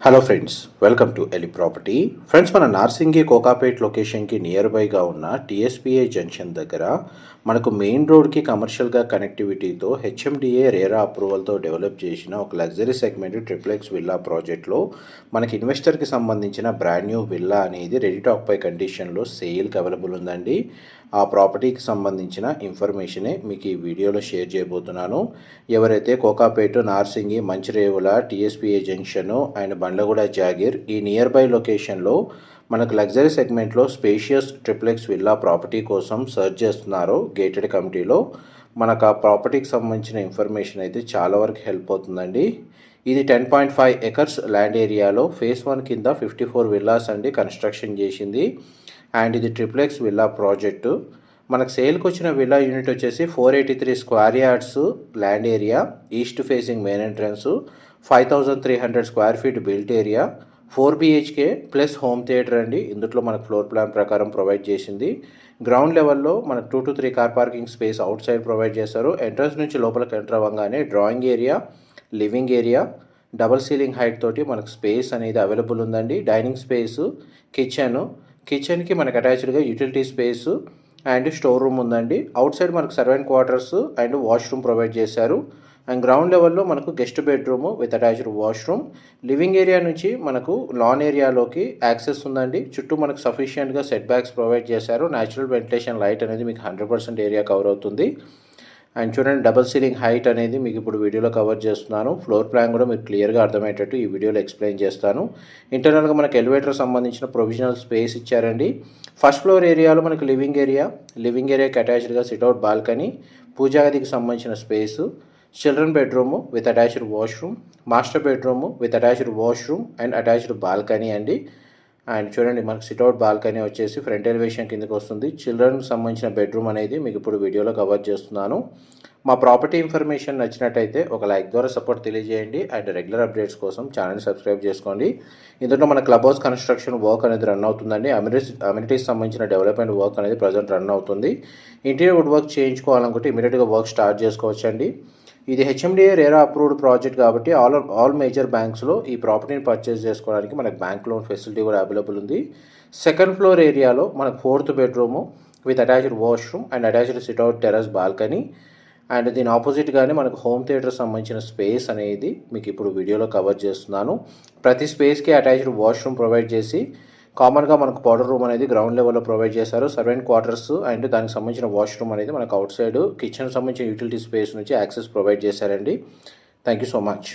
Hello friends, welcome to Eli property. Friends, మన నార్సింగి కోకాపేట్ లొకేషన్కి near బైగా ఉన్న టీఎస్పీఐ జంక్షన్ దగ్గర మనకు మెయిన్ రోడ్కి కమర్షియల్గా కనెక్టివిటీతో హెచ్ఎండిఏ రేరా అప్రూవల్తో డెవలప్ చేసిన ఒక లగ్జరీ సెగ్మెంట్ ట్రిప్లెక్స్ విల్లా ప్రాజెక్ట్లో మనకి ఇన్వెస్టర్కి సంబంధించిన బ్రాండ్ న్యూ విల్లా అనేది రెడీ టాక్ పై కండిషన్లో సేల్కి అవైలబుల్ ఉందండి. ఆ ప్రాపర్టీకి సంబంధించిన ఇన్ఫర్మేషనే మీకు ఈ వీడియోలో షేర్ చేయబోతున్నాను. ఎవరైతే Kokapet, Narsingi, Manchirevula, TSPA junction and Bandlaguda, Jagir ఈ నియర్ బై లొకేషన్లో మనకు లగ్జరీ సెగ్మెంట్లో స్పేషియస్ ట్రిప్లెక్స్ విల్లా ప్రాపర్టీ కోసం సర్చ్ చేస్తున్నారో గేటెడ్ కమిటీలో మనకు ఆ ప్రాపర్టీకి సంబంధించిన ఇన్ఫర్మేషన్ అయితే చాలా వరకు హెల్ప్ అవుతుందండి. ఇది 10.5 ఎకర్స్ ల్యాండ్ ఏరియాలో ఫేజ్ 1 కింద 54 విల్లాస్ అండి కన్స్ట్రక్షన్ చేసింది. అండ్ ఇది ట్రిప్లెక్స్ విల్లా ప్రాజెక్టు. మనకు సేల్కి వచ్చిన విల్లా యూనిట్ వచ్చేసి 483 square yards land area, east facing main entrance, 5300 square feet built area, 4 BHK plus home theatre అండి. ఇందులో మనకు ఫ్లోర్ ప్లాన్ ప్రకారం ప్రొవైడ్ చేసింది. గ్రౌండ్ లెవెల్లో మనకు 2 to 3 car parking space out side provide చేస్తారు. ఎంట్రన్స్ నుంచి లోపలికి ఎంటర్ అవ్వగానే drawing area, living area, double ceiling height తోటి మనకు స్పేస్ అనేది అవైలబుల్ ఉందండి. డైనింగ్ స్పేసు, కిచెన్కి మనకు అటాచ్డ్గా utility space and store room ఉందండి. అవుట్ సైడ్ మనకు servant quarters and washroom provide చేశారు. అండ్ గ్రౌండ్ లెవెల్లో మనకు guest bedroom with attached washroom. Living area నుంచి మనకు లాన్ ఏరియాలోకి యాక్సెస్ ఉందండి. చుట్టూ మనకు సఫిషియెంట్గా సెట్ బ్యాక్స్ ప్రొవైడ్ చేశారు. న్యాచురల్ వెంటిలేషన్ లైట్ అనేది మీకు 100% ఏరియా కవర్ అవుతుంది. అండ్ చూడండి, డబల్ సీలింగ్ హైట్ అనేది మీకు ఇప్పుడు వీడియోలో కవర్ చేస్తున్నాను. ఫ్లోర్ ప్లాన్ కూడా మీకు క్లియర్గా అర్థమయ్యేటట్టు ఈ వీడియోలో ఎక్స్ప్లెయిన్ చేస్తాను. ఇంటర్నల్గా మనకు ఎలివేటర్ సంబంధించిన ప్రొవిజనల్ స్పేస్ ఇచ్చారండి. ఫస్ట్ ఫ్లోర్ ఏరియాలో మనకు లివింగ్ ఏరియాకి అటాచ్డ్గా సిట్అవుట్ బాల్కనీ, పూజా గదికి సంబంధించిన space, children bedroom with attached washroom, master bedroom with attached washroom and attached balcony అండి. అండ్ చూడండి, మనకు సిట్అవుట్ బాల్కనీ వచ్చేసి ఫ్రంట్ ఎలివేషన్ కిందకి వస్తుంది. చిల్డ్రన్కి సంబంధించిన బెడ్రూమ్ అనేది మీకు ఇప్పుడు వీడియోలో కవర్ చేస్తున్నాను. మా ప్రాపర్టీ ఇన్ఫర్మేషన్ నచ్చినట్టయితే ఒక లైక్ ద్వారా సపోర్ట్ తెలియజేయండి. అండ్ రెగ్యులర్ అప్డేట్స్ కోసం ఛానల్ సబ్స్క్రైబ్ చేసుకోండి. ఇందులో మన క్లబ్ హౌస్ కన్స్ట్రక్షన్ వర్క్ అనేది రన్ అవుతుందండి. అమ్యూనిటీస్ సంబంధించిన డెవలప్మెంట్ వర్క్ అనేది ప్రజెంట్ రన్ అవుతుంది. ఇంటీరియర్ వుడ్ వర్క్ చేయించుకోవాలనుకుంటే ఇమీడియట్గా వర్క్ స్టార్ట్ చేసుకోవచ్చండి. ఇది హెచ్ఎండిఏ రేరా అప్రూవ్డ్ ప్రాజెక్ట్ కాబట్టి ఆల్ మేజర్ బ్యాంక్స్లో ఈ ప్రాపర్టీని పర్చేస్ చేసుకోవడానికి మనకు బ్యాంక్ లోన్ ఫెసిలిటీ కూడా అవైలబుల్ ఉంది. సెకండ్ ఫ్లోర్ ఏరియాలో మనకు 4th bedroom with attached washroom and attached sit-out terrace balcony. And దీని ఆపోజిట్గానే మనకు హోమ్ థియేటర్ సంబంధించిన స్పేస్ అనేది మీకు ఇప్పుడు వీడియోలో కవర్ చేస్తున్నాను. ప్రతి స్పేస్కి అటాచ్డ్ వాష్రూమ్ ప్రొవైడ్ చేసి కామన్గా మనకు పౌడర్ రూమ్ అనేది గ్రౌండ్ లెవెల్లో ప్రొవైడ్ చేశారు. సర్వెంట్ క్వార్టర్స్ అండ్ దానికి సంబంధించిన వాష్రూమ్ అనేది మనకు అవుట్ సైడ్ కిచెన్ సంబంధించిన యూటిలిటీ స్పేస్ నుంచి యాక్సెస్ ప్రొవైడ్ చేశారండి. Thank you so much.